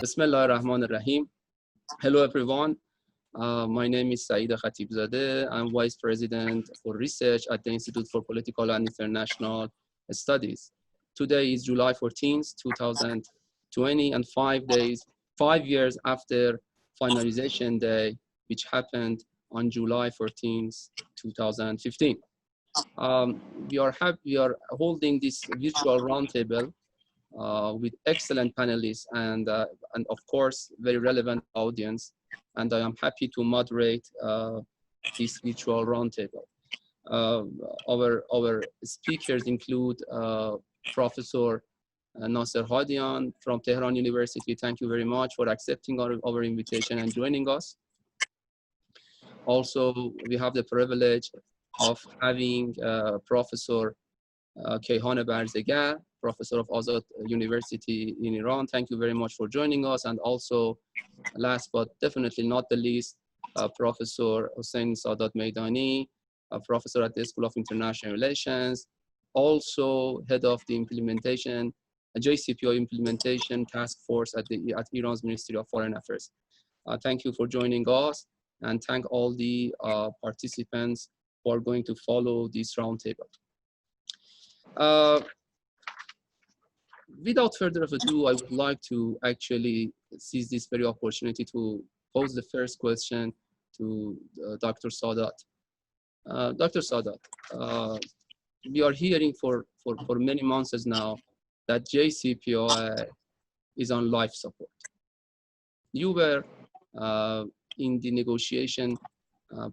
Bismillah ar-Rahman ar-Rahim. Hello everyone. My name is Saeed Khatibzadeh. I'm Vice President for Research at the Institute for Political and International Studies. Today is July 14th, 2020, and 5 years after finalization day, which happened on July 14th, 2015. We are holding this virtual roundtable with excellent panelists and of course, very relevant audience. And I am happy to moderate this virtual roundtable. Our speakers include Professor Nasser Hadian from Tehran University. Thank you very much for accepting our invitation and joining us. Also, we have the privilege of having Professor Kayhan Barzaga, Professor of Azad University in Iran. Thank you very much for joining us. And also, last but definitely not the least, Professor Hossein Sadat Meidani, a professor at the School of International Relations, also head of the implementation, JCPOA implementation task force at Iran's Ministry of Foreign Affairs. Thank you for joining us, and thank all the participants who are going to follow this roundtable. Without further ado, I would like to actually seize this very opportunity to pose the first question to Dr. Sadat. Dr. Sadat, we are hearing for many months now that JCPOA is on life support. You were in the negotiation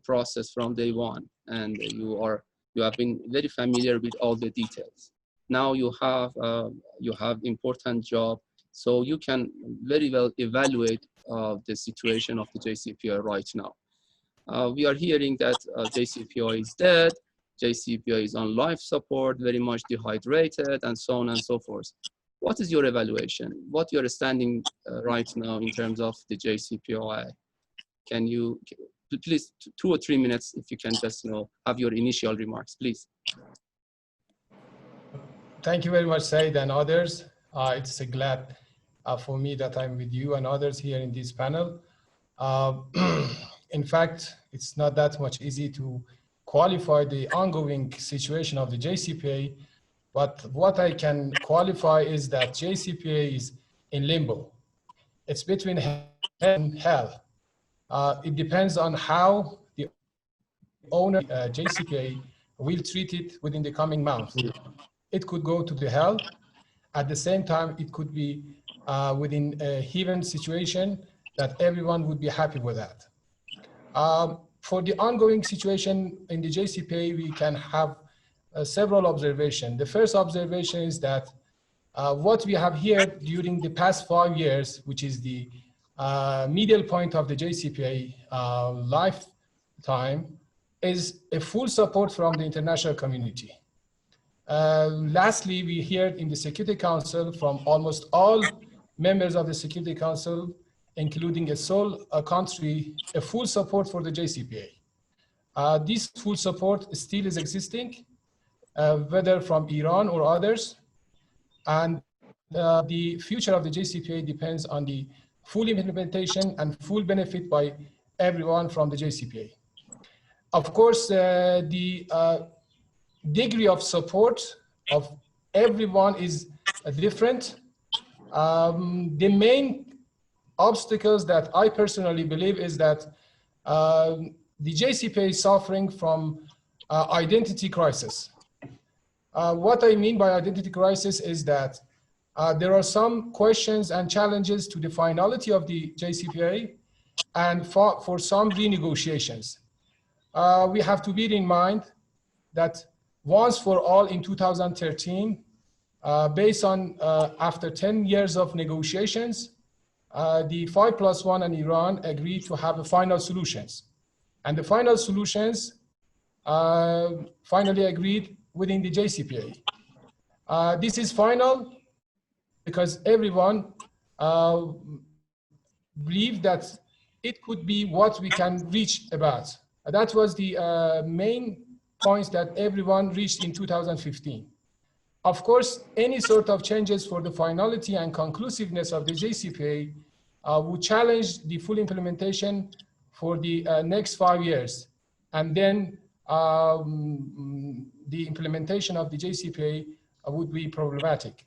process from day one, and you have been very familiar with all the details. Now you have important job, so you can very well evaluate the situation of the JCPOA right now. We are hearing that JCPOA is dead, JCPOA is on life support, very much dehydrated, and so on and so forth. What is your evaluation? What you are standing right now in terms of the JCPOA? Can you please 2 or 3 minutes, if you can just have your initial remarks, please. Thank you very much, Said and others. It's a glad for me that I'm with you and others here in this panel. In fact, it's not that much easy to qualify the ongoing situation of the JCPOA, but what I can qualify is that JCPOA is in limbo. It's between heaven and hell. It depends on how the owner JCPOA will treat it within the coming months. It could go to the hell. At the same time, it could be within a heaven situation that everyone would be happy with that. For the ongoing situation in the JCPOA, we can have several observations. The first observation is that what we have here during the past 5 years, which is the middle point of the JCPOA lifetime, is a full support from the international community. Lastly, we heard in the Security Council from almost all members of the Security Council, including a sole country, a full support for the JCPOA. This full support still is existing, whether from Iran or others. And the future of the JCPOA depends on the full implementation and full benefit by everyone from the JCPOA. Of course, the degree of support of everyone is different. The main obstacles that I personally believe is that the JCPOA is suffering from identity crisis. What I mean by identity crisis is that there are some questions and challenges to the finality of the JCPOA and for some renegotiations. We have to bear in mind that once for all in 2013, based on after 10 years of negotiations, the 5+1 and Iran agreed to have a final solutions. And the final solutions finally agreed within the JCPOA. This is final because everyone believed that it could be what we can reach about. That was the main points that everyone reached in 2015. Of course, any sort of changes for the finality and conclusiveness of the JCPOA would challenge the full implementation for the next 5 years. And then the implementation of the JCPOA would be problematic.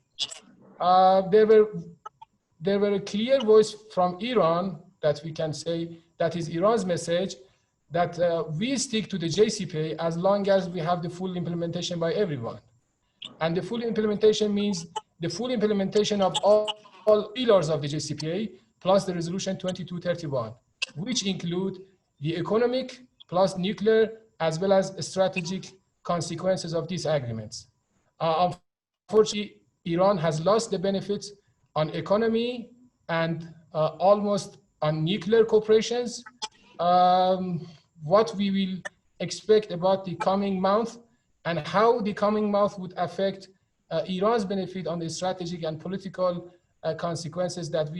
There were a clear voice from Iran that we can say that is Iran's message that we stick to the JCPOA as long as we have the full implementation by everyone. And the full implementation means the full implementation of all pillars of the JCPOA plus the resolution 2231, which include the economic plus nuclear as well as strategic consequences of these agreements. Unfortunately, Iran has lost the benefits on economy and almost on nuclear corporations. What we will expect about the coming month and how the coming month would affect Iran's benefit on the strategic and political consequences that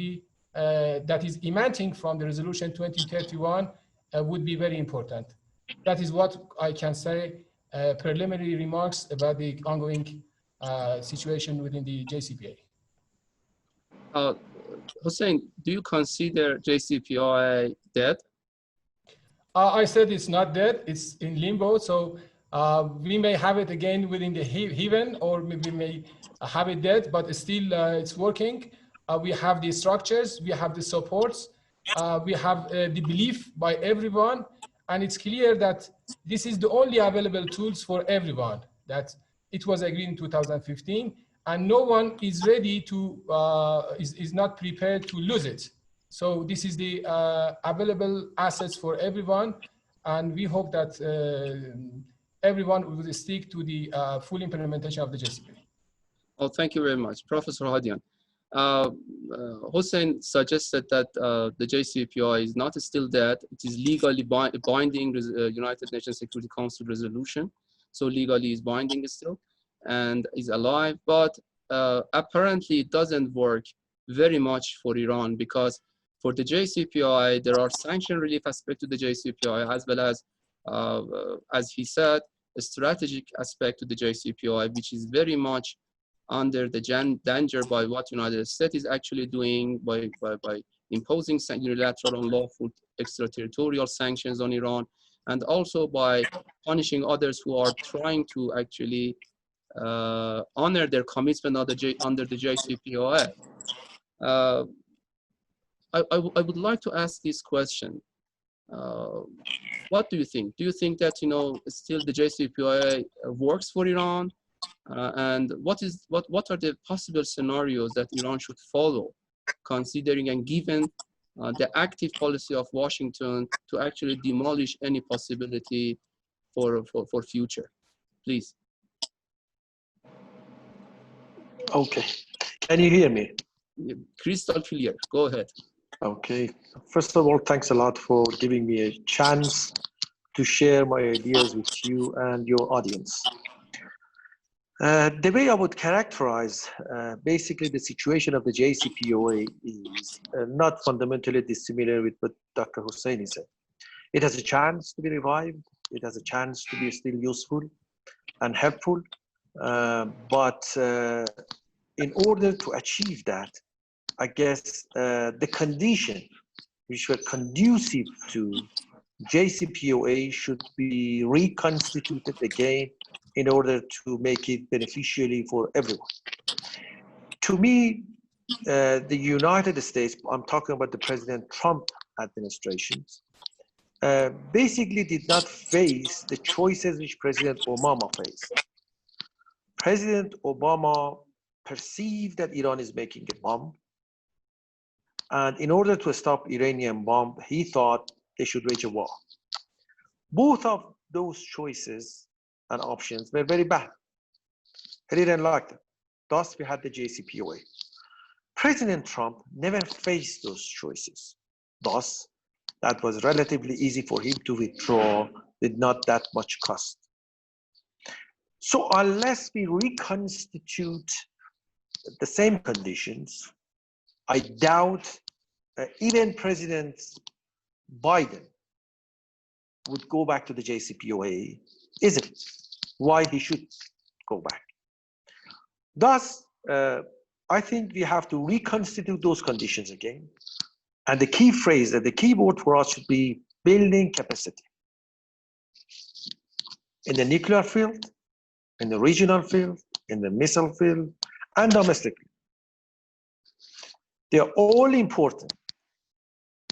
is emanating from the resolution 2031 would be very important. That is what I can say, preliminary remarks about the ongoing situation within the JCPOA. Hussein, do you consider JCPOA dead? I said it's not dead, it's in limbo. So we may have it again within the heaven, or we may have it dead, but still it's working. We have the structures, we have the supports, we have the belief by everyone. And it's clear that this is the only available tools for everyone, that it was agreed in 2015, and no one is ready to, is not prepared to lose it. So this is the available assets for everyone, and we hope that everyone will stick to the full implementation of the JCPOA. Oh, thank you very much. Professor Hadian. Hussein suggested that the JCPOA is not still dead. It is legally binding United Nations Security Council resolution. So legally is binding still and is alive, but apparently it doesn't work very much for Iran, because for the JCPOA, there are sanction relief aspect to the JCPOA, as well as he said, a strategic aspect to the JCPOA, which is very much under the danger by what United States is actually doing by imposing unilateral unlawful extraterritorial sanctions on Iran, and also by punishing others who are trying to actually honor their commitment under the JCPOA. I would like to ask this question. What do you think? Do you think that still the JCPOA works for Iran? And what are the possible scenarios that Iran should follow, considering and given the active policy of Washington to actually demolish any possibility for future? Please. Okay. Can you hear me? Crystal clear. Go ahead. Okay. First of all, thanks a lot for giving me a chance to share my ideas with you and your audience. The way I would characterize basically the situation of the JCPOA is not fundamentally dissimilar with what Dr. Husseini said. It has a chance to be revived. It has a chance to be still useful and helpful. But in order to achieve that, I guess the conditions which were conducive to JCPOA should be reconstituted again in order to make it beneficially for everyone. To me, the United States, I'm talking about the President Trump administrations, basically did not face the choices which President Obama faced. President Obama perceived that Iran is making a bomb. And in order to stop Iranian bomb, he thought they should wage a war. Both of those choices and options were very bad. He didn't like them. Thus, we had the JCPOA. President Trump never faced those choices. Thus, that was relatively easy for him to withdraw with not that much cost. So unless we reconstitute the same conditions, I doubt even President Biden would go back to the JCPOA, isn't it? Why he should go back. Thus, I think we have to reconstitute those conditions again. And the key phrase, that the key word for us should be building capacity. In the nuclear field, in the regional field, in the missile field, and domestically. They are all important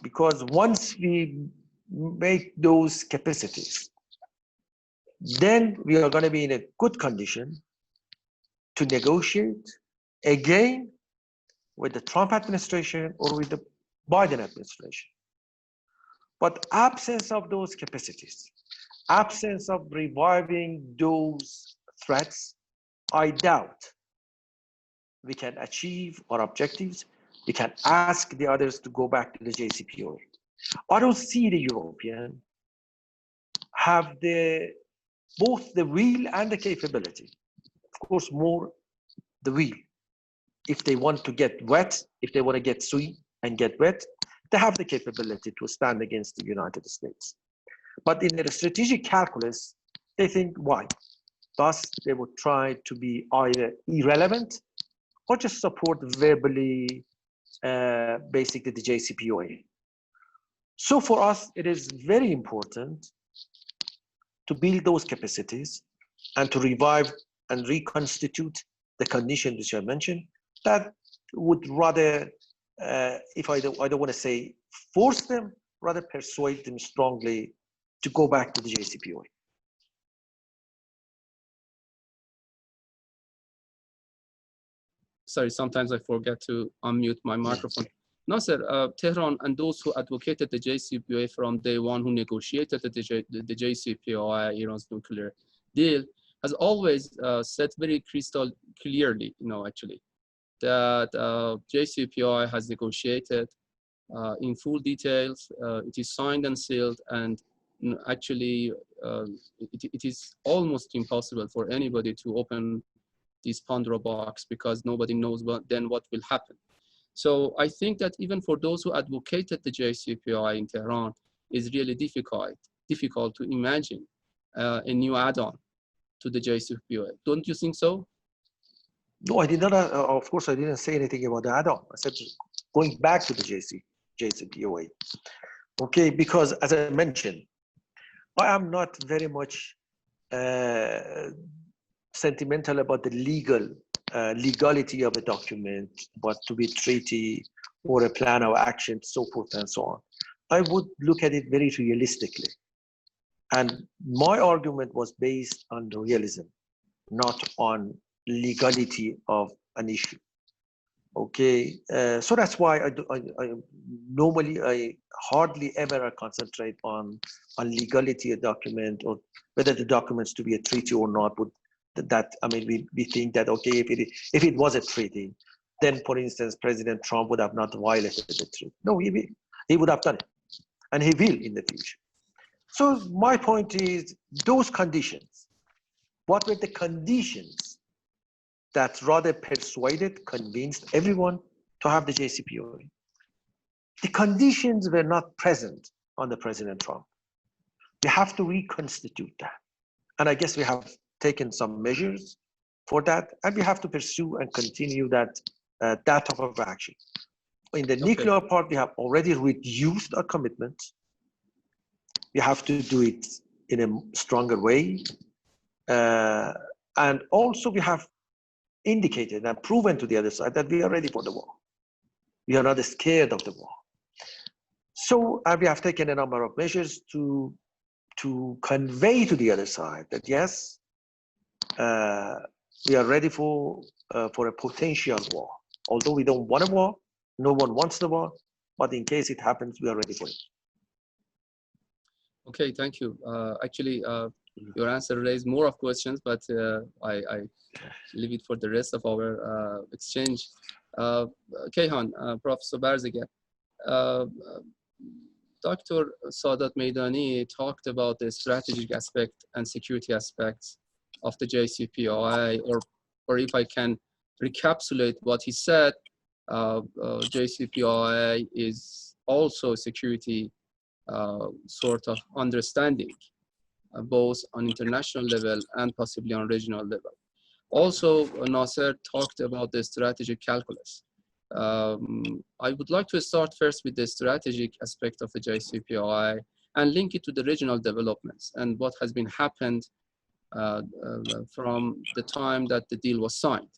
because once we make those capacities, then we are going to be in a good condition to negotiate again with the Trump administration or with the Biden administration. But absence of those capacities, absence of reviving those threats, I doubt we can achieve our objectives. We can ask the others to go back to the JCPOA. I don't see the European have both the will and the capability. Of course, more the will. If they want to get wet, if they want to get sweet and get wet, they have the capability to stand against the United States. But in their strategic calculus, they think, why? Thus, they would try to be either irrelevant or just support verbally, basically the JCPOA. So for us, it is very important to build those capacities and to revive and reconstitute the conditions which I mentioned. That would rather, if I don't want to say force them, rather persuade them strongly to go back to the JCPOA. Sorry, sometimes I forget to unmute my microphone. Nasser, Tehran and those who advocated the JCPOA from day one, who negotiated the JCPOA, Iran's nuclear deal, has always said very crystal clearly, actually, that JCPOA has negotiated in full details. It is signed and sealed, and actually, it is almost impossible for anybody to open this Pandora box because nobody knows what will happen. So I think that even for those who advocated the JCPOA in Tehran, is really difficult to imagine a new add-on to the JCPOA. Don't you think so? No, I did not. Of course, I didn't say anything about the add-on. I said going back to the JCPOA. Okay, because as I mentioned, I am not very much sentimental about the legality of a document, but to be a treaty or a plan of action, so forth and so on. I would look at it very realistically. And my argument was based on realism, not on legality of an issue. Okay, so that's why I normally hardly ever concentrate on legality of document or whether the documents to be a treaty or not. We think that, okay, if it was a treaty, then for instance, President Trump would have not violated the treaty. No, he would have done it, and he will in the future. So my point is those conditions. What were the conditions that rather persuaded, convinced everyone to have the JCPOA? The conditions were not present under President Trump. We have to reconstitute that. And I guess we have taken some measures for that, and we have to pursue and continue that type of action. In the nuclear part, we have already reduced our commitment. We have to do it in a stronger way. And also we have indicated and proven to the other side that we are ready for the war. We are not scared of the war. So we have taken a number of measures to convey to the other side that yes, we are ready for a potential war. Although we don't want a war, no one wants the war, but in case it happens, we are ready for it. Okay, thank you. Actually, your answer raised more of questions, but I leave it for the rest of our exchange. Kayhan, Professor Barziger, Dr. Sadat Meidani talked about the strategic aspect and security aspects of the JCPOA, or if I can recapitulate what he said, JCPOA is also security sort of understanding, both on international level and possibly on regional level. Also, Nasser talked about the strategic calculus. I would like to start first with the strategic aspect of the JCPOA and link it to the regional developments and what has been happened from the time that the deal was signed.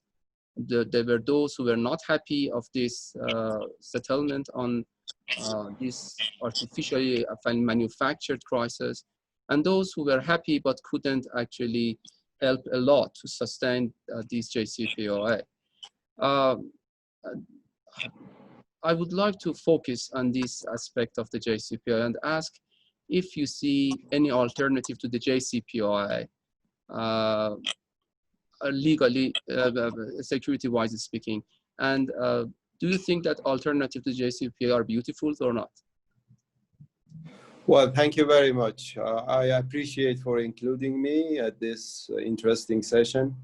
There were those who were not happy of this settlement on this artificially manufactured crisis, and those who were happy but couldn't actually help a lot to sustain this JCPOA. I would like to focus on this aspect of the JCPOA and ask if you see any alternative to the JCPOA, legally, security-wise speaking, and do you think that alternative to JCPOA are beautiful or not? Well, thank you very much. I appreciate for including me at this interesting session.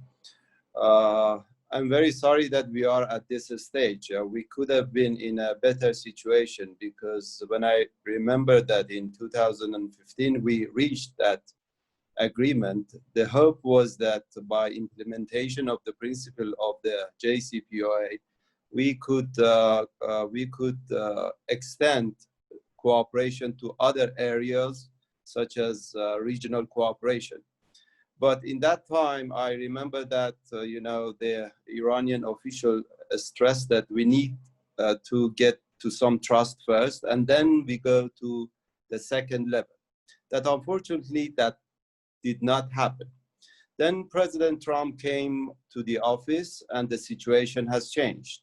I'm very sorry that we are at this stage. We could have been in a better situation, because when I remember that in 2015 we reached that agreement, the hope was that by implementation of the principle of the JCPOA, we could extend cooperation to other areas, such as regional cooperation. But in that time, I remember that the Iranian official stressed that we need to get to some trust first, and then we go to the second level. That unfortunately that did not happen. Then President Trump came to the office, and the situation has changed.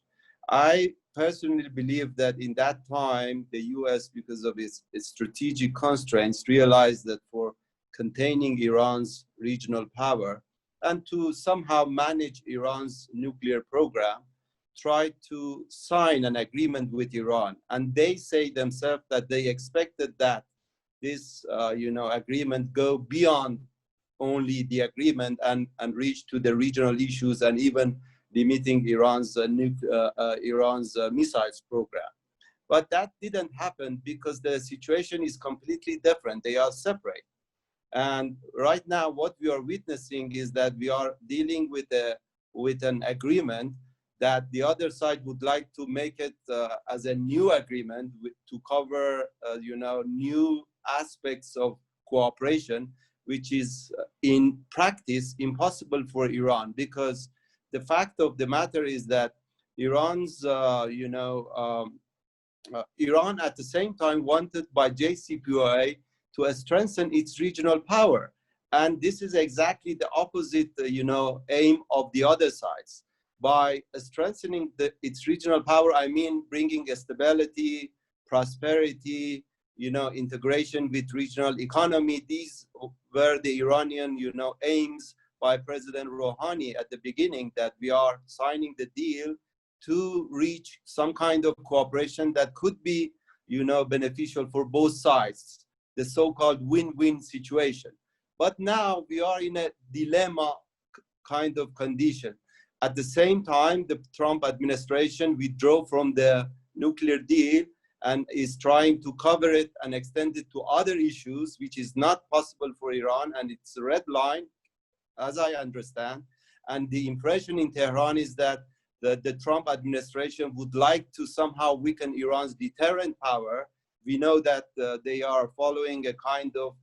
I personally believe that in that time, the US, because of its strategic constraints, realized that for containing Iran's regional power and to somehow manage Iran's nuclear program, tried to sign an agreement with Iran. And they say themselves that they expected that this agreement go beyond only the agreement and reach to the regional issues and even limiting Iran's missiles program. But that didn't happen because the situation is completely different. They are separate. And right now, what we are witnessing is that we are dealing with an agreement that the other side would like to make it as a new agreement to cover, new aspects of cooperation, which is in practice impossible for Iran, because the fact of the matter is that Iran at the same time wanted by JCPOA to strengthen its regional power. And this is exactly the opposite, aim of the other sides. By strengthening its regional power, I mean bringing stability, prosperity, integration with regional economy. These were the Iranian, aims by President Rouhani at the beginning, that we are signing the deal to reach some kind of cooperation that could be, beneficial for both sides, the so-called win-win situation. But now we are in a dilemma kind of condition. At the same time, the Trump administration withdrew from the nuclear deal and is trying to cover it and extend it to other issues, which is not possible for Iran, and it's a red line, as I understand. And the impression in Tehran is that the Trump administration would like to somehow weaken Iran's deterrent power. We know that they are following a kind of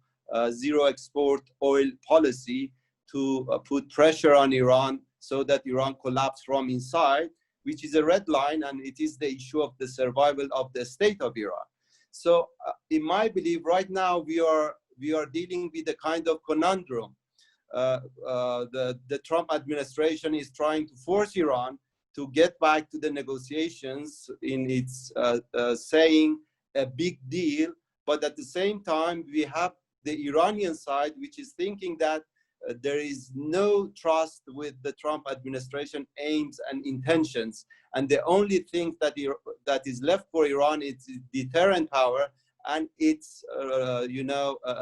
zero export oil policy to put pressure on Iran so that Iran collapse from inside, which is a red line, and it is the issue of the survival of the state of Iran. So in my belief, right now we are dealing with a kind of conundrum. The Trump administration is trying to force Iran to get back to the negotiations in its saying a big deal, but at the same time we have the Iranian side which is thinking that there is no trust with the Trump administration aims and intentions, and the only thing that is left for Iran is deterrent power and its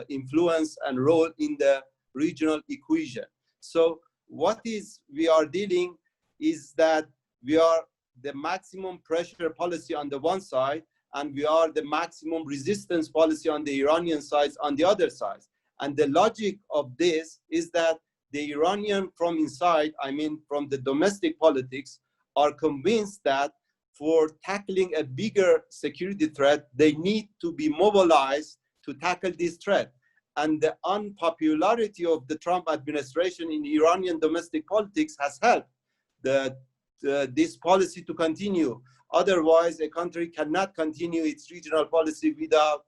influence and role in the regional equation. So what we are dealing is that we are the maximum pressure policy on the one side, and we are the maximum resistance policy on the Iranian side on the other side. And the logic of this is that the Iranian from inside, I mean from the domestic politics, are convinced that for tackling a bigger security threat, they need to be mobilized to tackle this threat. And the unpopularity of the Trump administration in Iranian domestic politics has helped this policy to continue. Otherwise, a country cannot continue its regional policy without,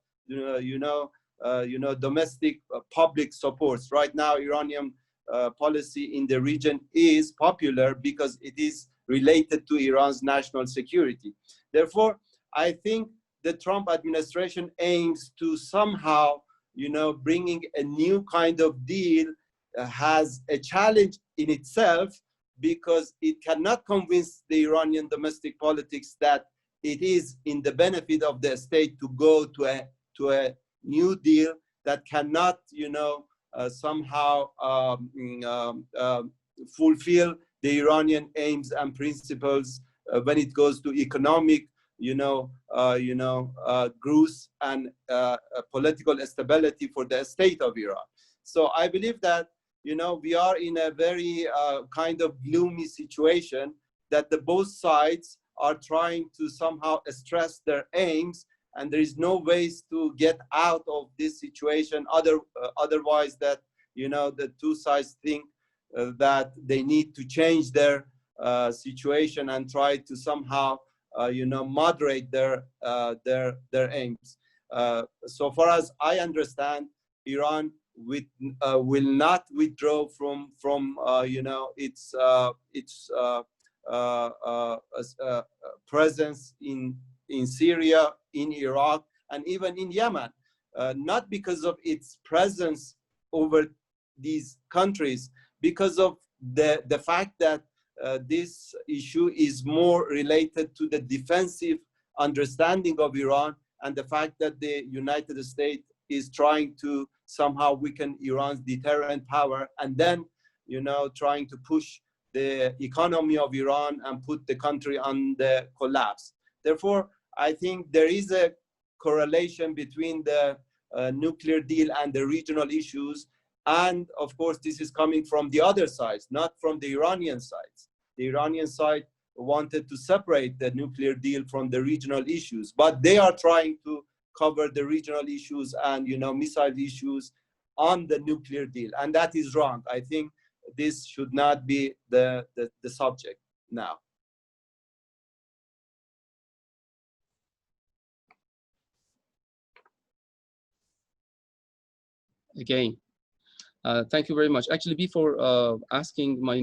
domestic public supports. Right now, Iranian policy in the region is popular because it is related to Iran's national security. Therefore, I think the Trump administration aims to somehow, bringing a new kind of deal has a challenge in itself, because it cannot convince the Iranian domestic politics that it is in the benefit of the state to go to a new deal that cannot, somehow fulfill the Iranian aims and principles when it goes to economic, growth and political stability for the state of Iran. So I believe that, we are in a very kind of gloomy situation, that both sides are trying to somehow stress their aims, and there is no ways to get out of this situation otherwise that, the two sides think that they need to change their situation and try to somehow, moderate their aims. So far as I understand, Iran will not withdraw from its presence in Syria, in Iraq, and even in Yemen, not because of its presence over these countries, because of the fact that this issue is more related to the defensive understanding of Iran, and the fact that the United States is trying to somehow weaken Iran's deterrent power, and then, trying to push the economy of Iran and put the country on the collapse. Therefore, I think there is a correlation between the nuclear deal and the regional issues. And of course, this is coming from the other sides, not from the Iranian sides. The Iranian side wanted to separate the nuclear deal from the regional issues, but they are trying to cover the regional issues and, missile issues on the nuclear deal. And that is wrong. I think this should not be the subject now. Again, thank you very much. Actually, before asking my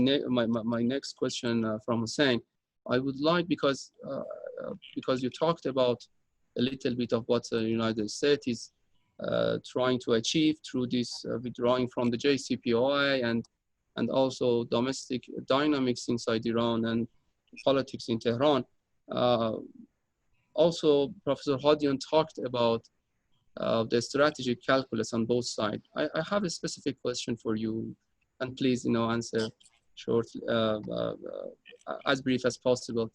next question from Hussein, I would like, because you talked about a little bit of what the United States is trying to achieve through this withdrawing from the JCPOA, and also domestic dynamics inside Iran and politics in Tehran. Also, Professor Hadian talked about the strategic calculus on both sides. I have a specific question for you, and please, answer shortly, as brief as possible.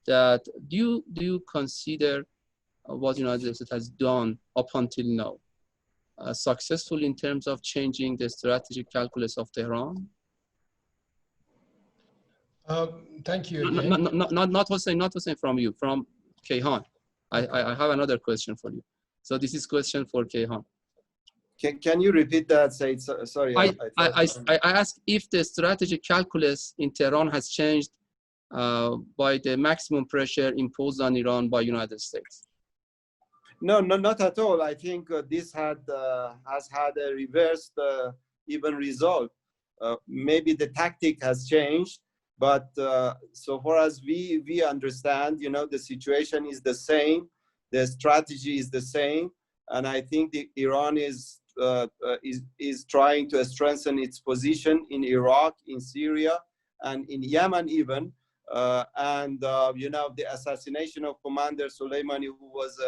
That do you consider what the United States has done up until now successful in terms of changing the strategic calculus of Tehran? Thank you. Not Hussein from you, from Kayhan. I have another question for you. So this is question for Kayhan. Can you repeat that? Sorry. I asked if the strategic calculus in Tehran has changed by the maximum pressure imposed on Iran by United States. No, not at all. I think this has had a reversed even result. Maybe the tactic has changed, but so far as we understand, the situation is the same, the strategy is the same, and I think Iran is trying to strengthen its position in Iraq, in Syria, and in Yemen even. The assassination of Commander Soleimani, who was,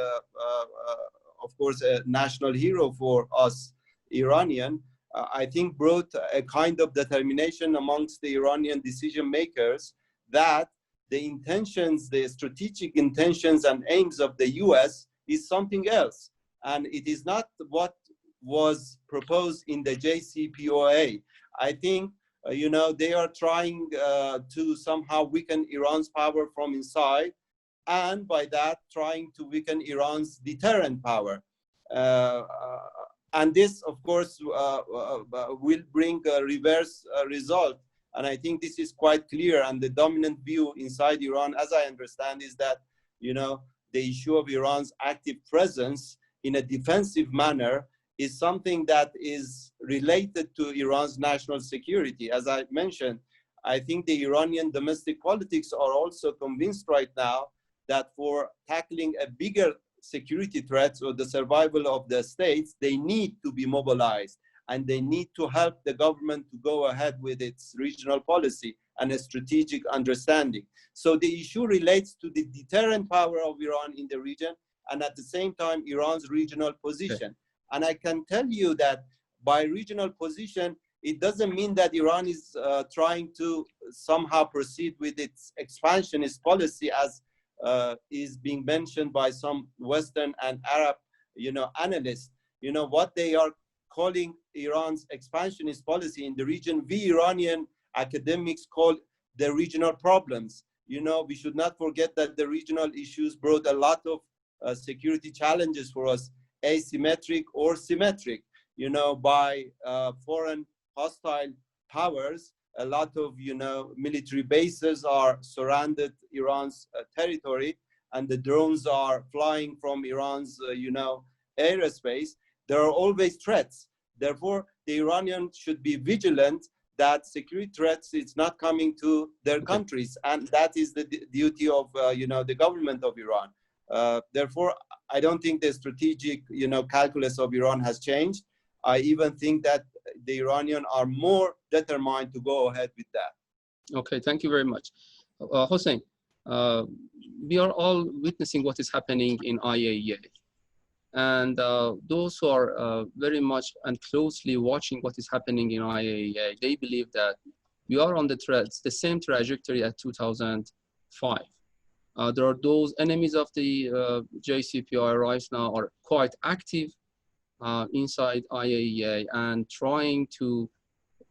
of course, a national hero for us Iranian, I think brought a kind of determination amongst the Iranian decision makers that the intentions, the strategic intentions and aims of the US is something else. And it is not what was proposed in the JCPOA. I think they are trying to somehow weaken Iran's power from inside. and by that trying to weaken Iran's deterrent power. And this, of course, will bring a reverse result. And I think this is quite clear. And the dominant view inside Iran, as I understand, is that, you know, the issue of Iran's active presence in a defensive manner is something that is related to Iran's national security. As I mentioned, I think the Iranian domestic politics are also convinced right now that for tackling a bigger security threats or the survival of the states, they need to be mobilized and they need to help the government to go ahead with its regional policy and a strategic understanding. So the issue relates to the deterrent power of Iran in the region and at the same time, Iran's regional position. Okay. And I can tell you that by regional position, it doesn't mean that Iran is trying to somehow proceed with its expansionist policy as is being mentioned by some Western and Arab, analysts. What they are calling Iran's expansionist policy in the region, we Iranian academics call the regional problems. We should not forget that the regional issues brought a lot of security challenges for us, asymmetric or symmetric, by foreign hostile powers. A lot of, military bases are surrounded Iran's territory, and the drones are flying from Iran's, airspace. There are always threats. Therefore, the Iranians should be vigilant that security threats is not coming to their countries, and that is the duty of, the government of Iran. Therefore, I don't think the strategic, calculus of Iran has changed. I even think that the Iranians are more determined to go ahead with that. Okay, thank you very much. Hossein, we are all witnessing what is happening in IAEA. And those who are very much and closely watching what is happening in IAEA, they believe that we are on the same trajectory as 2005. There are those enemies of the JCPOA right now are quite active inside IAEA and trying to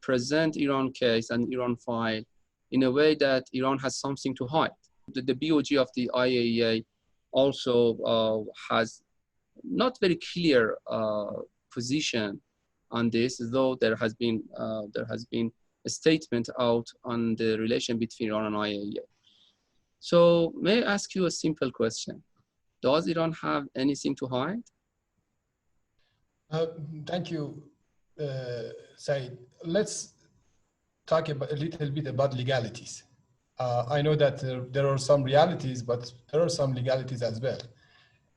present Iran case and Iran file in a way that Iran has something to hide. The BOG of the IAEA also has not very clear position on this, though there has been a statement out on the relation between Iran and IAEA. So may I ask you a simple question? Does Iran have anything to hide? Thank you, Said. Let's talk a little bit about legalities. I know that there are some realities, but there are some legalities as well.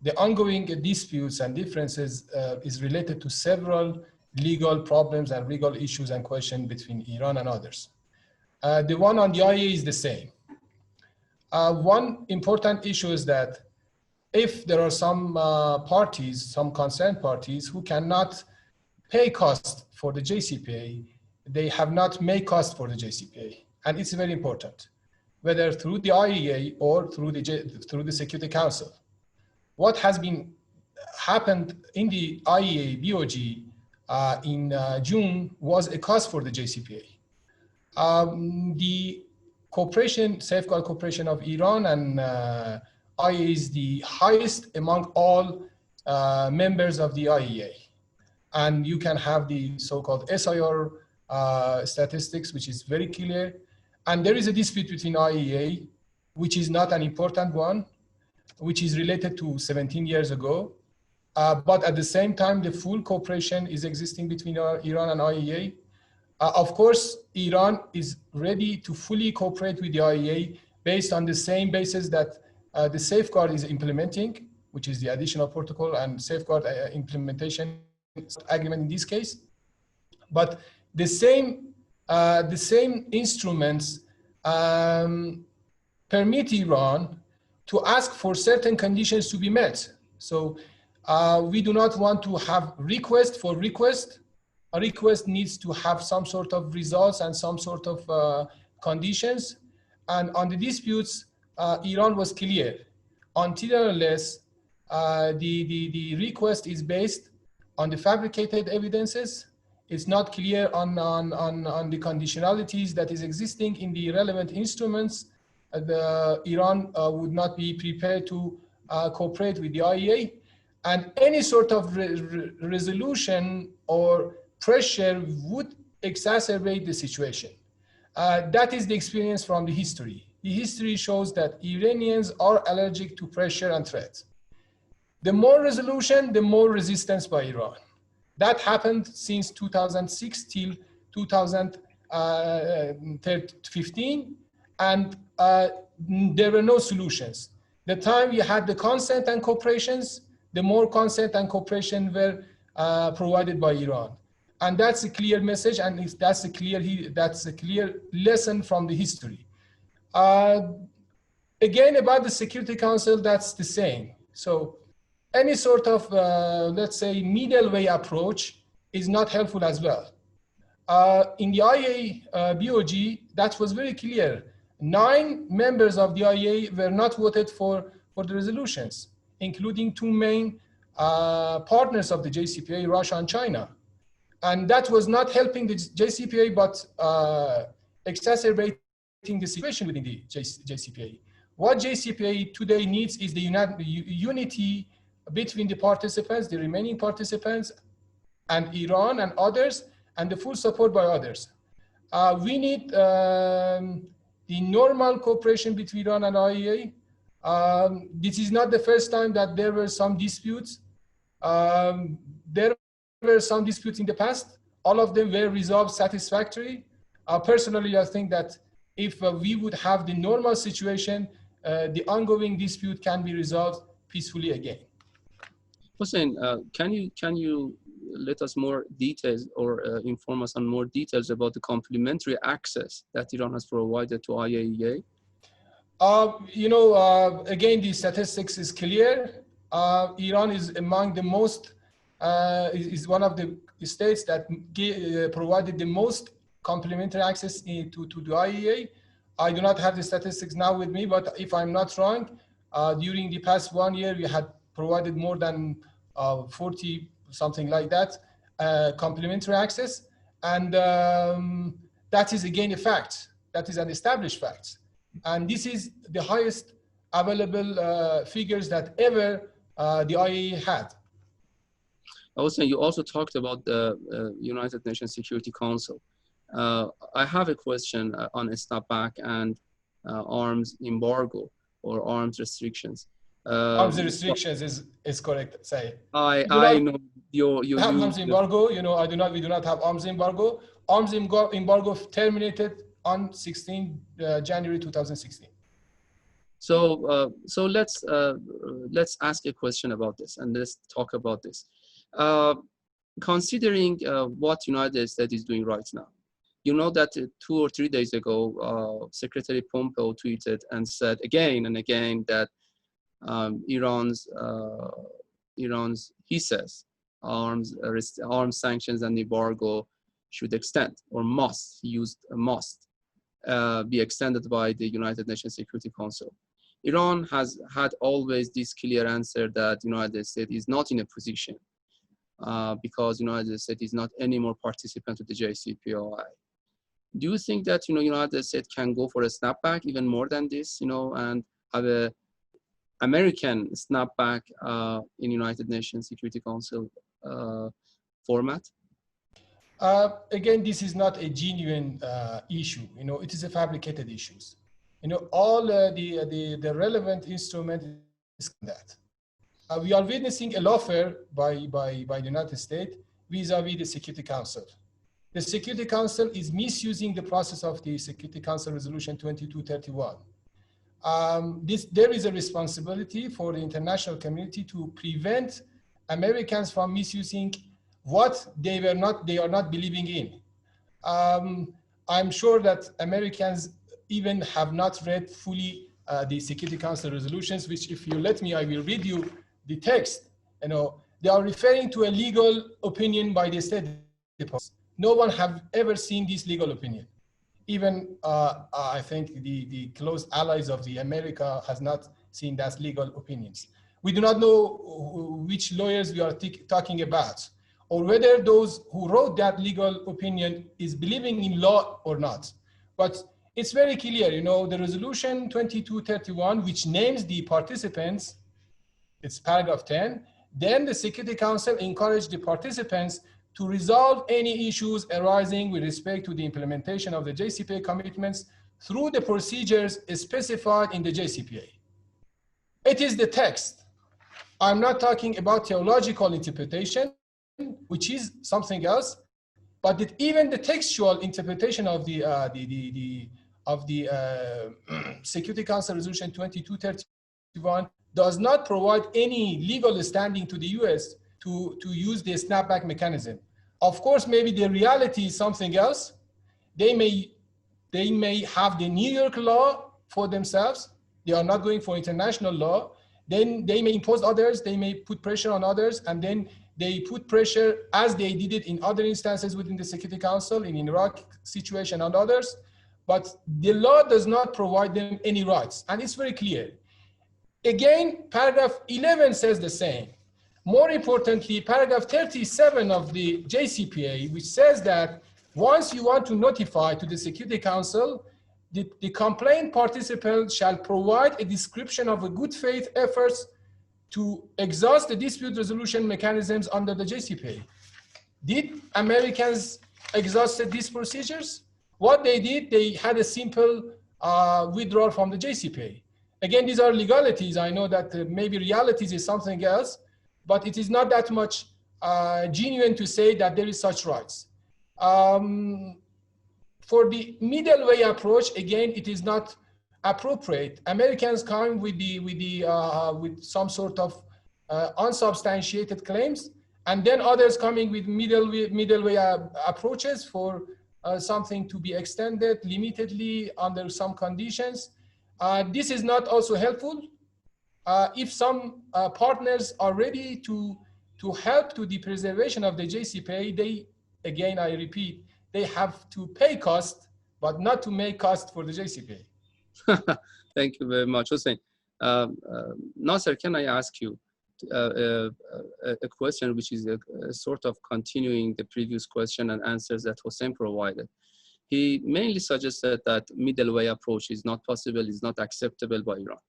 The ongoing disputes and differences is related to several legal problems and legal issues and questions between Iran and others. The one on the IAEA is the same. One important issue is that if there are some parties, some concerned parties who cannot pay cost for the JCPOA, they have not made cost for the JCPOA. And it's very important, whether through the IAEA or through the Security Council. What has been happened in the IAEA BOG in June was a cost for the JCPOA. The cooperation, safeguard cooperation of Iran and IAEA is the highest among all members of the IAEA. And you can have the so-called SIR statistics, which is very clear. And there is a dispute between IAEA, which is not an important one, which is related to 17 years ago. But at the same time, the full cooperation is existing between Iran and IAEA. Of course, Iran is ready to fully cooperate with the IAEA based on the same basis that the safeguard is implementing, which is the additional protocol and safeguard implementation agreement in this case. But the same instruments permit Iran to ask for certain conditions to be met. So we do not want to have request for request. A request needs to have some sort of results and some sort of conditions. And on the disputes, Iran was clear. Until or unless the request is based on the fabricated evidences, it's not clear on the conditionalities that is existing in the relevant instruments, Iran would not be prepared to cooperate with the IAEA, and any sort of resolution or pressure would exacerbate the situation. That is the experience from the history. The history shows that Iranians are allergic to pressure and threat. The more resolution, the more resistance by Iran. That happened since 2006 till 2015, and there were no solutions. The time you had the consent and cooperations, the more consent and cooperation were provided by Iran. And that's a clear message, and that's a clear lesson from the history. Again, about the Security Council, that's the same. So any sort of, let's say, middle way approach is not helpful as well. In the IAEA that was very clear. 9 members of the IAEA were not voted for the resolutions, including 2 main partners of the JCPOA, Russia and China. And that was not helping the JCPOA, but exacerbating the situation within the JCPOA. What JCPOA today needs is the unity between the participants, the remaining participants, and Iran and others, and the full support by others. We need the normal cooperation between Iran and IAEA. This is not the first time that there were some disputes. There were some disputes in the past. All of them were resolved satisfactorily. Personally, I think that if we would have the normal situation, the ongoing dispute can be resolved peacefully again. Hossein, can you let us more details or inform us on more details about the complementary access that Iran has provided to IAEA? Again, the statistics is clear. Iran is among the most, is one of the states that provided the most complementary access to the IAEA. I do not have the statistics now with me, but if I'm not wrong, during the past 1 year, we had provided more than 40, something like that, complementary access. And that is again a fact. That is an established fact. And this is the highest available figures that ever the IAEA had. Also, you also talked about the United Nations Security Council. I have a question on a snapback and arms embargo or arms restrictions. Arms restrictions is correct. Say. I know you have arms embargo. We do not have arms embargo. Arms embargo terminated on 16 January 2016. So let's ask a question about this, and let's talk about this. Considering what United States is doing right now, you know that 2 or 3 days ago, Secretary Pompeo tweeted and said again and again that Iran's, he says, arms sanctions and embargo should extend or must, he used must, be extended by the United Nations Security Council. Iran has had always this clear answer that United States is not in a position because United States is not anymore participant of the JCPOA. Do you think that United States can go for a snapback even more than this, and have a American snapback in United Nations Security Council format? Again, this is not a genuine issue. It is a fabricated issue. All the relevant instrument is that. We are witnessing a lawfare by the United States vis-a-vis the Security Council. The Security Council is misusing the process of the Security Council Resolution 2231. There is a responsibility for the international community to prevent Americans from misusing what they are not believing in. I'm sure that Americans even have not read fully the Security Council resolutions, which, if you let me, I will read you the text. They are referring to a legal opinion by the State Department. No one have ever seen this legal opinion. Even I think the close allies of the America has not seen that legal opinions. We do not know which lawyers we are talking about, or whether those who wrote that legal opinion is believing in law or not. But it's very clear, you know, the resolution 2231, which names the participants, it's paragraph 10. Then the Security Council encouraged the participants to resolve any issues arising with respect to the implementation of the JCPOA commitments through the procedures specified in the JCPOA. It is the text. I'm not talking about theological interpretation, which is something else, but even the textual interpretation of the Security Council Resolution 2231 does not provide any legal standing to the US to use the snapback mechanism. Of course, maybe the reality is something else. They may have the New York law for themselves. They are not going for international law. Then they may impose others, they may put pressure on others, and then they put pressure as they did it in other instances within the Security Council, in Iraq situation and others. But the law does not provide them any rights, and it's very clear. Again, paragraph 11 says the same. More importantly, paragraph 37 of the JCPOA, which says that once you want to notify to the Security Council, the complaint participant shall provide a description of a good faith efforts to exhaust the dispute resolution mechanisms under the JCPOA. Did Americans exhaust these procedures? What they did, they had a simple withdrawal from the JCPOA. Again, these are legalities. I know that maybe realities is something else, but it is not that much genuine to say that there is such rights. For the middle way approach, again, it is not appropriate. Americans come with some sort of unsubstantiated claims, and then others coming with middle way approaches for something to be extended limitedly under some conditions. This is not also helpful. If some partners are ready to help to the preservation of the JCPOA, they, again, I repeat, they have to pay cost, but not to make cost for the JCPOA. Thank you very much, Hussein. Nasser, can I ask you a question which is a sort of continuing the previous question and answers that Hussein provided? He mainly suggested that middle way approach is not possible, is not acceptable by Iran.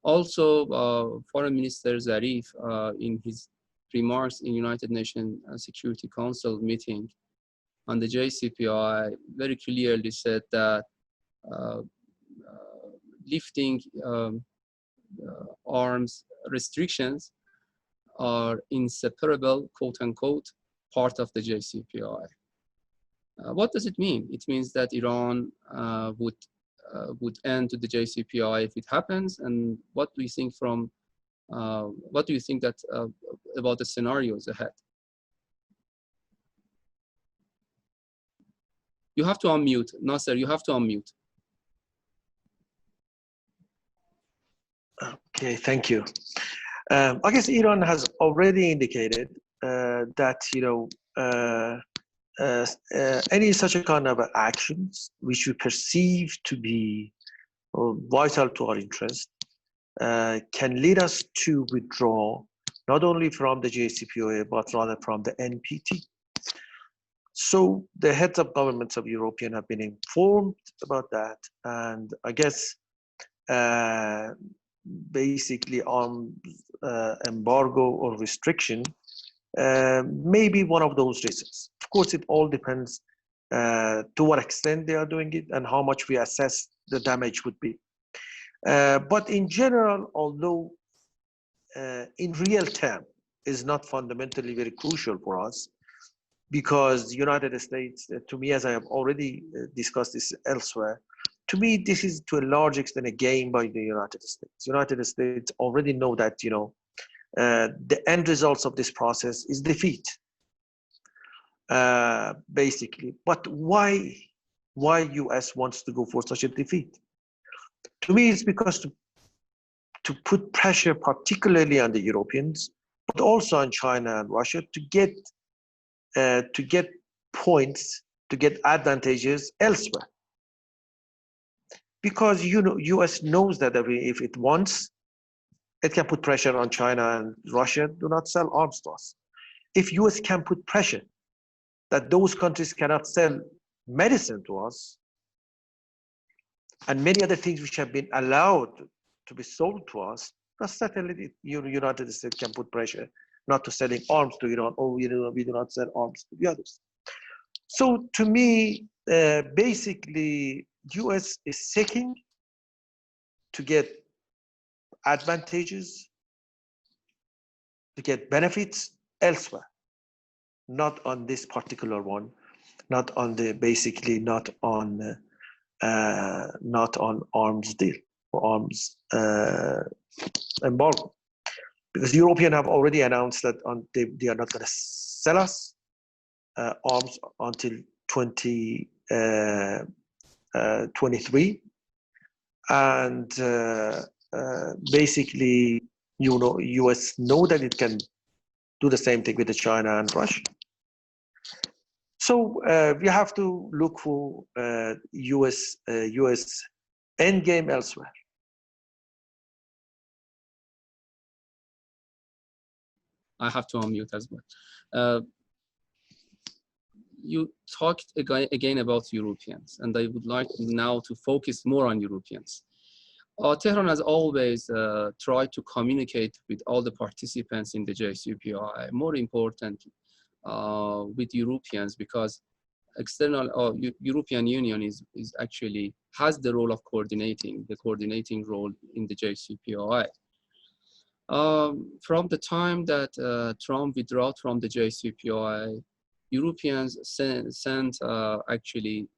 Also, Foreign Minister Zarif, in his remarks in United Nations Security Council meeting on the JCPOA, very clearly said that lifting arms restrictions are inseparable, quote unquote, part of the JCPOA. What does it mean? It means that Iran would end to the JCPOA if it happens. And what do you think from what do you think that about the scenarios ahead? You have to unmute, Nasser. You have to unmute. Okay, thank you. I guess Iran has already indicated that any such a kind of actions which we perceive to be vital to our interest can lead us to withdraw not only from the JCPOA but rather from the NPT. So the heads of governments of European have been informed about that, and I guess basically on embargo or restriction may be one of those reasons. Of course, it all depends to what extent they are doing it and how much we assess the damage would be. But in general, although in real term is not fundamentally very crucial for us, because the United States, to me, as I have already discussed this elsewhere, to me, this is to a large extent a game by the United States. United States already know that, the end results of this process is defeat, basically. But why US wants to go for such a defeat? To me, it's because to put pressure particularly on the Europeans, but also on China and Russia to get points, to get advantages elsewhere. Because US knows that if it wants, it can put pressure on China and Russia do not sell arms to us. If US can put pressure that those countries cannot sell medicine to us, and many other things which have been allowed to be sold to us, certainly the United States can put pressure not to selling arms to Iran, or we do not sell arms to the others. So to me, basically, US is seeking to get advantages, to get benefits elsewhere, not on this particular one, not on the basically not on arms deal or arms embargo, because Europeans have already announced that they are not going to sell us arms until 2023, and basically, US know that it can do the same thing with China and Russia. So we have to look for US endgame elsewhere. I have to unmute as well. You talked again about Europeans, and I would like now to focus more on Europeans. Tehran has always tried to communicate with all the participants in the JCPOA, more important with Europeans, because European Union is actually has the role of coordinating role in the JCPOA. From the time that Trump withdrew from the JCPOA, Europeans sent actually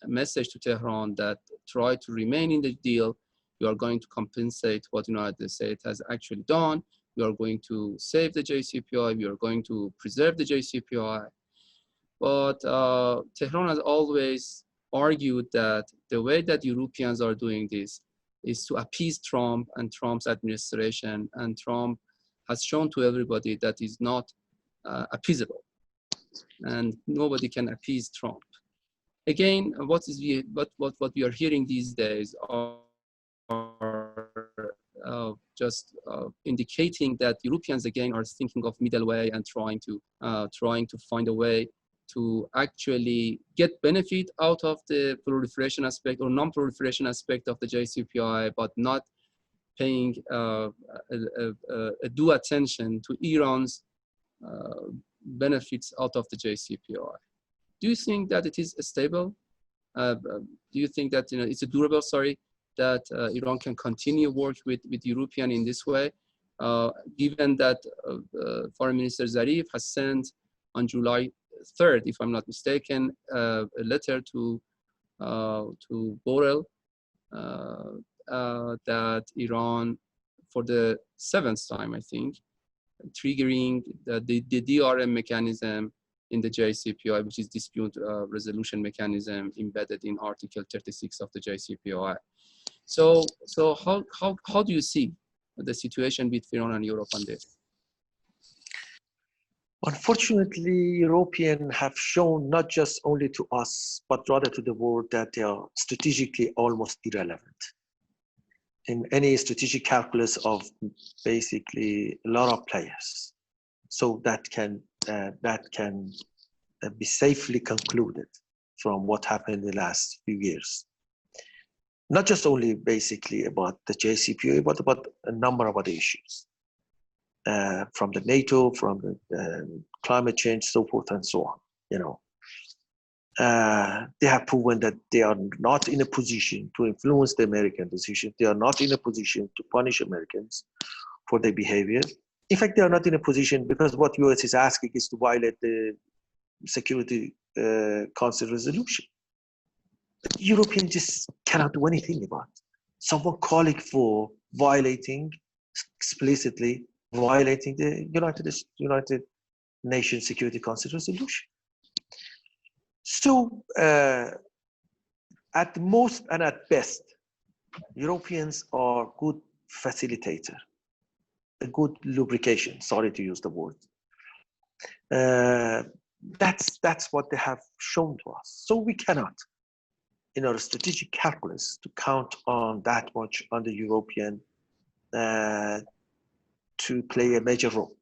a message to Tehran that try to remain in the deal. You are going to compensate what the United States has actually done. You are going to save the JCPOA. You are going to preserve the JCPOA. But Tehran has always argued that the way that Europeans are doing this is to appease Trump and Trump's administration, and Trump has shown to everybody that is not appeasable, and nobody can appease Trump. Again, what we are hearing these days are just indicating that Europeans again are thinking of middle way and trying to find a way to actually get benefit out of the proliferation aspect or non-proliferation aspect of the JCPOA, but not paying due attention to Iran's benefits out of the JCPOA. Do you think that it is stable? Do you think that it's a durable? That Iran can continue work with European in this way, given that Foreign Minister Zarif has sent on July 3rd, if I'm not mistaken, a letter to Borrell that Iran, for the 7th time, I think, triggering the DRM mechanism in the JCPOA, which is dispute resolution mechanism embedded in Article 36 of the JCPOA. So how do you see the situation between Iran and Europe on this? Unfortunately, Europeans have shown not just only to us, but rather to the world, that they are strategically almost irrelevant in any strategic calculus of basically a lot of players. So that can be safely concluded from what happened in the last few years. Not just only basically about the JCPOA, but about a number of other issues. From the NATO, from the climate change, so forth and so on. They have proven that they are not in a position to influence the American decision. They are not in a position to punish Americans for their behavior. In fact, they are not in a position, because what US is asking is to violate the Security Council resolution. But Europeans just cannot do anything about it. Someone calling for explicitly violating the United Nations Security Council resolution. So at most and at best, Europeans are good facilitator, a good lubrication, sorry to use the word. That's what they have shown to us. So we cannot, in our strategic calculus, to count on that much on the European to play a major role.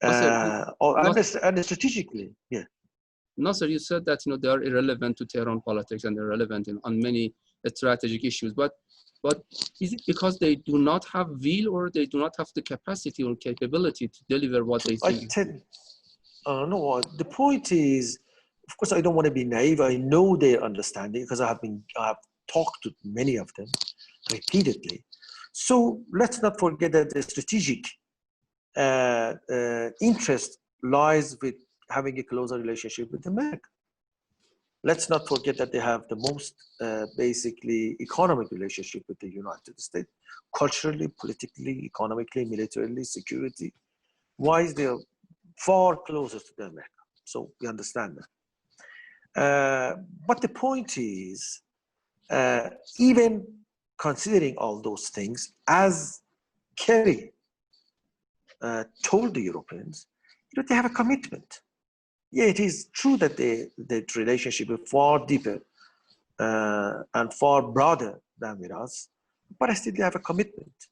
And strategically, yeah. Nasser, you said that they are irrelevant to Tehran politics and irrelevant on many strategic issues. But is it because they do not have will, or they do not have the capacity or capability to deliver what they think? No, the point is, of course, I don't want to be naive. I know their understanding because I have talked to many of them repeatedly. So let's not forget that the strategic interest lies with having a closer relationship with America. Let's not forget that they have the most basically economic relationship with the United States, culturally, politically, economically, militarily, security. Wise, they are far closer to America. So we understand that. But the point is, even considering all those things, as Kerry told the Europeans, they have a commitment. Yeah, it is true that the relationship is far deeper and far broader than with us, but I still have a commitment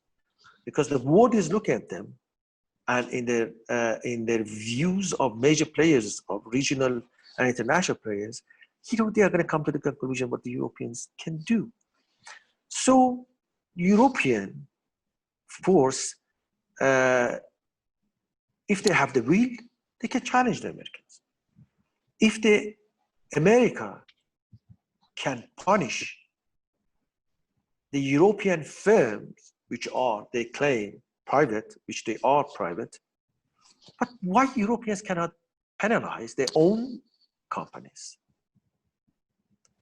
because the world is looking at them, and in their views of major players, of regional and international players, they are going to come to the conclusion what the Europeans can do. So, European force, if they have the will, they can challenge the Americans. If America can punish the European firms, which are, they claim, private, which they are private, but why Europeans cannot penalize their own companies?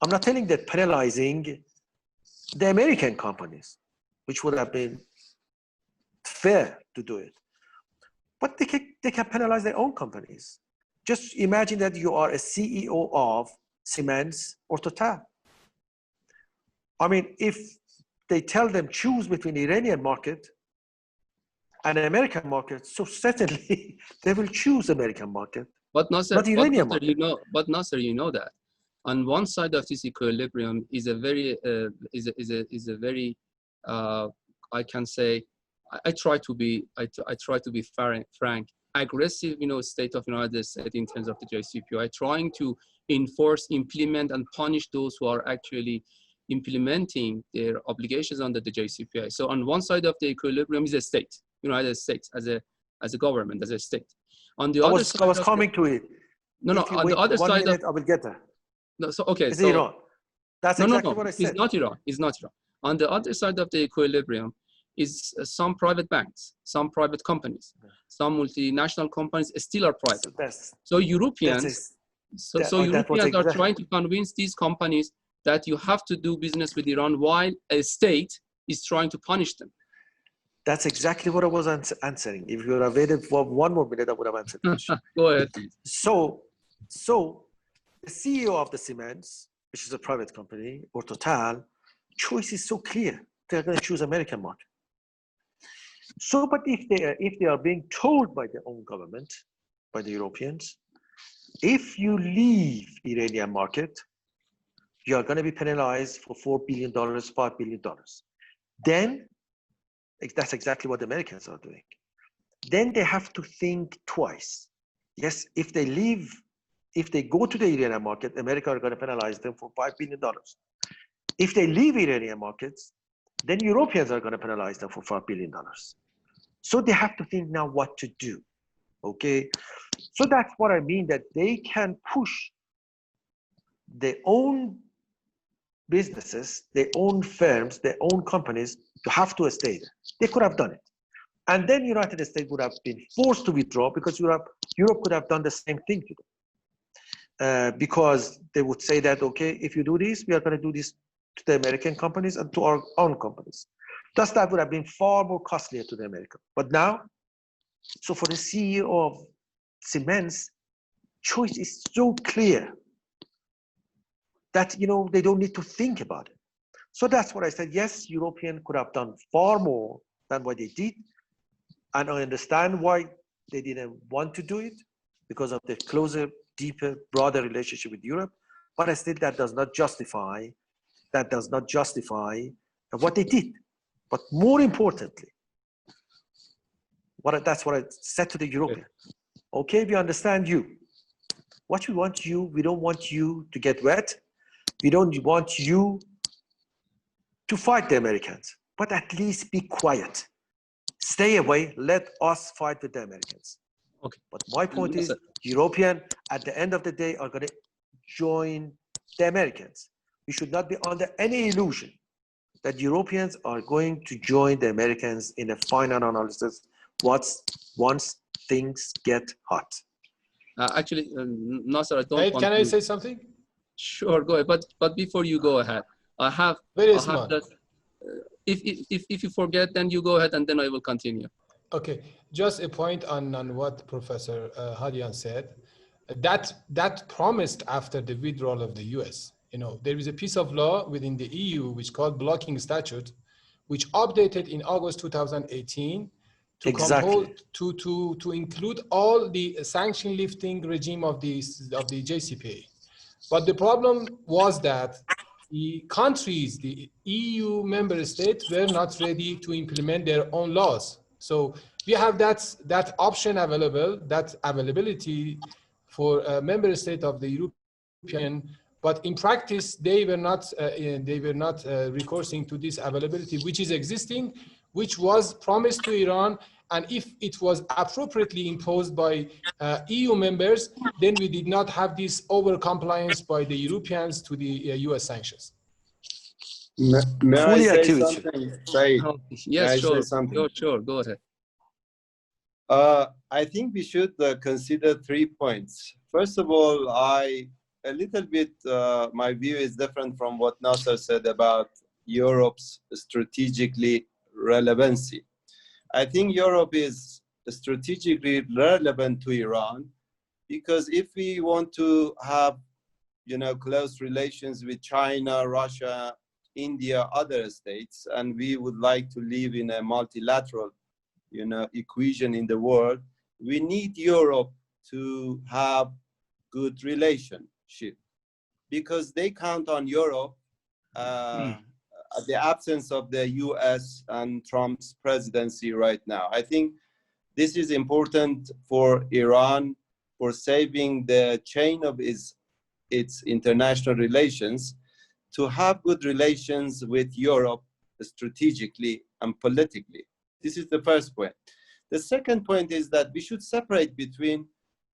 I'm not telling that penalizing the American companies, which would have been fair to do it, but they can penalize their own companies. Just imagine that you are a CEO of Siemens or Total. I mean, if they tell them choose between the Iranian market and the American market, so certainly they will choose the American market, but Nasser, not the Iranian market. Nasser, you know that on one side of this equilibrium is a very I can say, I try to be frank, aggressive, state of United States in terms of the JCPOA, trying to enforce, implement, and punish those who are actually implementing their obligations under the JCPOA. So on one side of the equilibrium is a state, United States as a government, as a state. On the other side, I was coming to it. No, on the other side I will get there. No, so okay. It's Iran. That's exactly what I said. It's not Iran. It's not Iran. On the other side of the equilibrium is some private banks, some private companies, some multinational companies still are private. So Europeans, Europeans are trying to convince these companies that you have to do business with Iran while a state is trying to punish them. That's exactly what I was answering. If you would have waited for one more minute, I would have answered the question. Go ahead. So the CEO of the Siemens, which is a private company, or Total, choice is so clear. They're going to choose American market. So, but if they are being told by their own government, by the Europeans, if you leave Iranian market, you are going to be penalized for $4 billion, $5 billion. Then, that's exactly what the Americans are doing. Then they have to think twice. Yes, if they go to the Iranian market, America are going to penalize them for $5 billion. If they leave Iranian markets, then Europeans are going to penalize them for $5 billion. So they have to think now what to do, okay? So that's what I mean, that they can push their own businesses, their own firms, their own companies to have to stay there. They could have done it. And then United States would have been forced to withdraw because Europe could have done the same thing to them. Because they would say that, okay, if you do this, we are going to do this to the American companies and to our own companies. Thus, that would have been far more costlier to the American. But now, so for the CEO of Siemens, choice is so clear that, they don't need to think about it. So that's what I said. Yes, European could have done far more than what they did. And I understand why they didn't want to do it, because of the closer, deeper, broader relationship with Europe. But I still, that does not justify what they did. But more importantly, that's what I said to the Europeans. Okay, we understand you. What we want we don't want you to get wet. We don't want you to fight the Americans, but at least be quiet. Stay away, let us fight with the Americans. Okay. But my point is, European, at the end of the day, are going to join the Americans. We should not be under any illusion that Europeans are going to join the Americans in a final analysis once things get hot. Actually, Nasser, I don't want Can I to... say something? Sure, go ahead. But before you go ahead, I have that. If you forget, then you go ahead, and then I will continue. Okay, just a point on what Professor Hadian said. That promised after the withdrawal of the US. You know, there is a piece of law within the EU which is called blocking statute, which updated in August 2018 to Exactly. to include all the sanction lifting regime of the JCPOA. But the problem was that the countries, the EU member states, were not ready to implement their own laws. So we have that option available, that availability for a member state of the European, but in practice they were not recoursing to this availability, which is existing, which was promised to Iran, and if it was appropriately imposed by EU members, then we did not have this over-compliance by the Europeans to the US sanctions. May I Fully say agree with something? Said? Yes, sure. Something? Sure, go ahead. I think we should consider 3 points. First of all, my view is different from what Nasser said about Europe's strategically relevancy. I think Europe is strategically relevant to Iran because if we want to have, close relations with China, Russia, India, other states, and we would like to live in a multilateral, equation in the world, we need Europe to have good relationship because they count on Europe at the absence of the US and Trump's presidency right now. I think this is important for Iran for saving the chain of its international relations, to have good relations with Europe strategically and politically. This is the first point. The second point is that we should separate between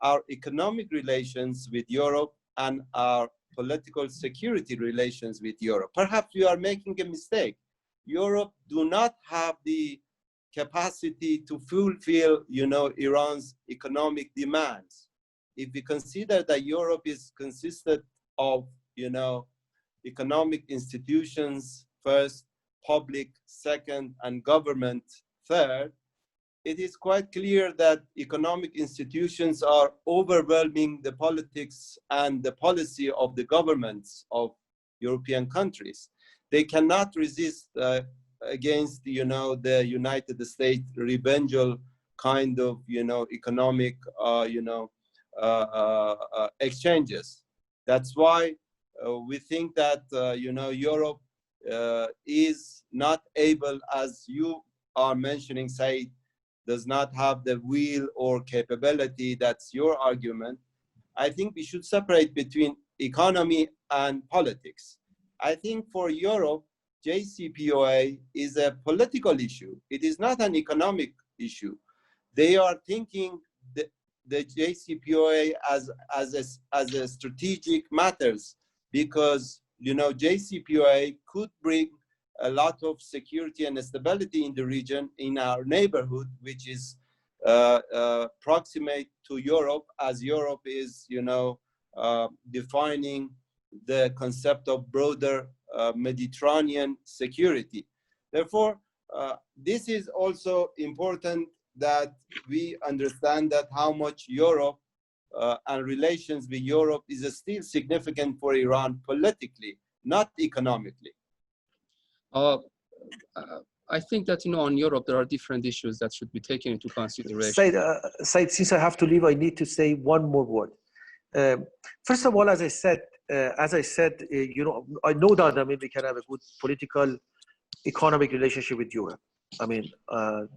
our economic relations with Europe and our political security relations with Europe. Perhaps we are making a mistake. Europe do not have the capacity to fulfill, Iran's economic demands. If we consider that Europe is consisted of, economic institutions first, public second, and government third, it is quite clear that economic institutions are overwhelming the politics and the policy of the governments of European countries. They cannot resist against, the United States revengeful kind of, economic, exchanges. That's why we think that, Europe is not able, as you are mentioning, Said, does not have the will or capability. That's your argument. I think we should separate between economy and politics. I think for Europe, JCPOA is a political issue. It is not an economic issue. They are thinking the JCPOA as a strategic matters because, JCPOA could bring a lot of security and stability in the region, in our neighborhood, which is proximate to Europe, as Europe is, defining the concept of broader Mediterranean security. Therefore, this is also important that we understand that how much Europe and relations with Europe is still significant for Iran politically, not economically. I think that, on Europe, there are different issues that should be taken into consideration. Said, since I have to leave, I need to say one more word. First of all, as I said, I know that, we can have a good political, economic relationship with Europe.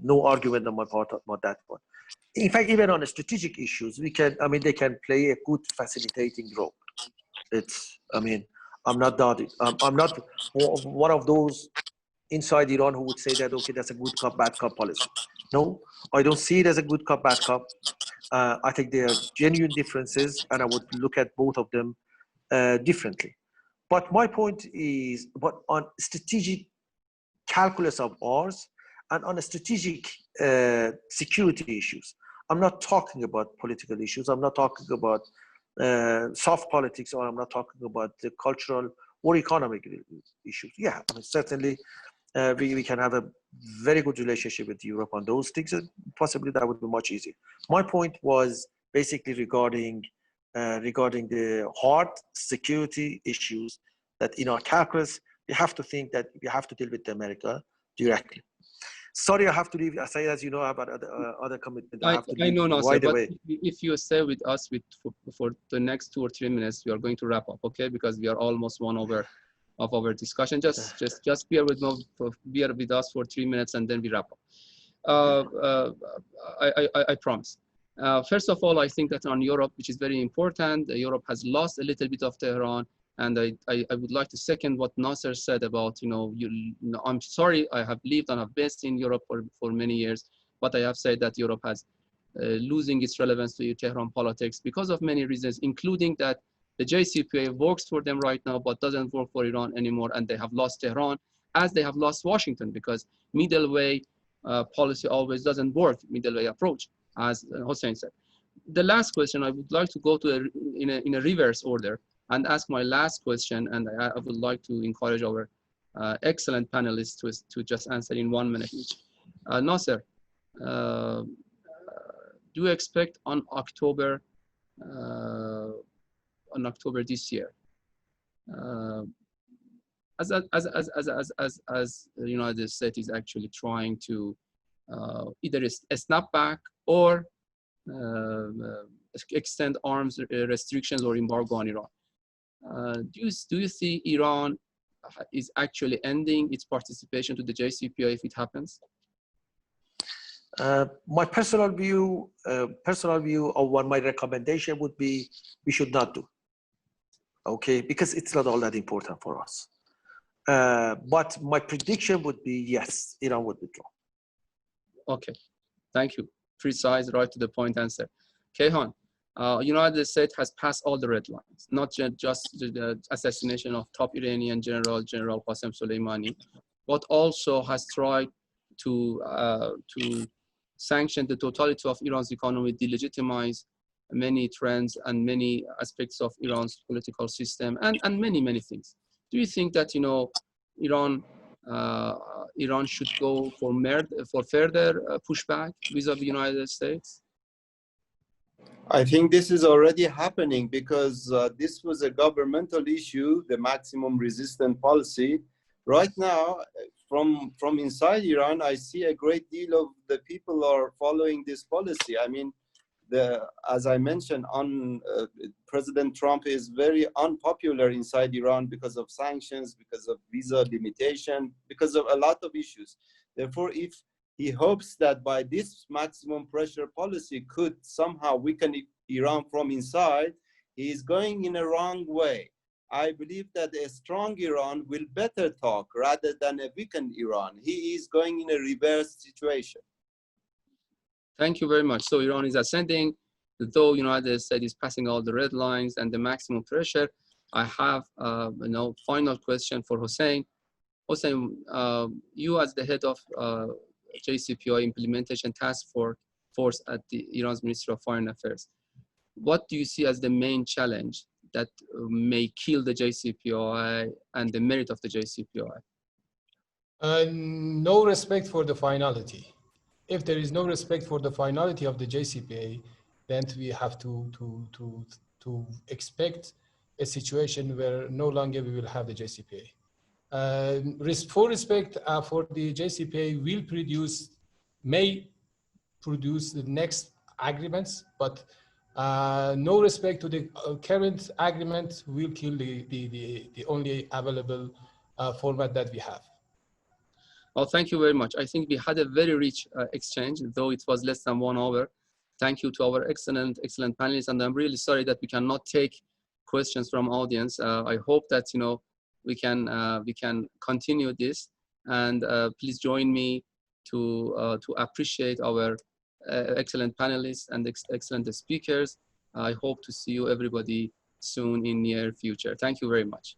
No argument on my part about that one. In fact, even on strategic issues, they can play a good facilitating role. I'm not doubting. I'm not one of those inside Iran who would say that, okay, that's a good cop, bad cop policy. No, I don't see it as a good cop, bad cop. I think there are genuine differences, and I would look at both of them differently. But my point is, but on strategic calculus of ours and on a strategic security issues, I'm not talking about political issues. I'm not talking about soft politics, or I'm not talking about the cultural or economic issues. Yeah, I mean, certainly we can have a very good relationship with Europe on those things, and possibly that would be much easier. My point was basically regarding the hard security issues that in our calculus, we have to think that we have to deal with America directly. Sorry, I have to leave. I say, as you know, about other commitments. I have to leave know, no, right sir, away. but if you stay with us for the next 2 or 3 minutes, we are going to wrap up, okay? Because we are almost 1 over of our discussion. Just bear with us for 3 minutes, and then we wrap up. I promise. First of all, I think that on Europe, which is very important, Europe has lost a little bit of Tehran. And I would like to second what Nasser said about, I'm sorry, I have lived and have based in Europe for many years, but I have said that Europe has losing its relevance to Tehran politics because of many reasons, including that the JCPOA works for them right now, but doesn't work for Iran anymore. And they have lost Tehran as they have lost Washington, because middle way policy always doesn't work, middle way approach, as Hossein said. The last question, I would like to go to in a reverse order and ask my last question, and I would like to encourage our excellent panelists to just answer in 1 minute each. Nasser, do you expect on October this year, as the United States is actually trying to either a snapback or extend arms restrictions or embargo on Iran? Do you see Iran is actually ending its participation to the JCPOA if it happens? My personal view of what my recommendation would be, we should not do. Okay, because it's not all that important for us. But my prediction would be yes, Iran would withdraw. Okay, thank you. Precise, right to the point answer. Kayhan, United States has passed all the red lines, not just the assassination of top Iranian General Qasem Soleimani, but also has tried to sanction the totality of Iran's economy, delegitimize many trends and many aspects of Iran's political system, and many things. Do you think that Iran should go for further pushback vis-a-vis United States? I think this is already happening, because this was a governmental issue, the maximum resistance policy. Right now, from inside Iran, I see a great deal of the people are following this policy. I mean, as I mentioned, President Trump is very unpopular inside Iran because of sanctions, because of visa limitation, because of a lot of issues. Therefore, if he hopes that by this maximum pressure policy could somehow weaken Iran from inside, he is going in a wrong way. I believe that a strong Iran will better talk rather than a weakened Iran. He is going in a reverse situation. Thank you very much. So Iran is ascending, though United States is passing all the red lines and the maximum pressure. I have final question for Hossein. Hossein, you as the head of JCPOA implementation task force at the Iran's Ministry of Foreign Affairs, what do you see as the main challenge that may kill the JCPOA and the merit of the JCPOA? No respect for the finality. If there is no respect for the finality of the JCPOA, then we have to expect a situation where no longer we will have the JCPOA. Full respect for the JCPOA may produce the next agreements, but no respect to the current agreement will kill the only available format that we have. Well, thank you very much. I think we had a very rich exchange, though it was less than 1 hour. Thank you to our excellent panelists, and I'm really sorry that we cannot take questions from audience. I hope that we can continue this, and please join me to appreciate our excellent panelists and excellent speakers. I hope to see you everybody soon in near future. Thank you very much.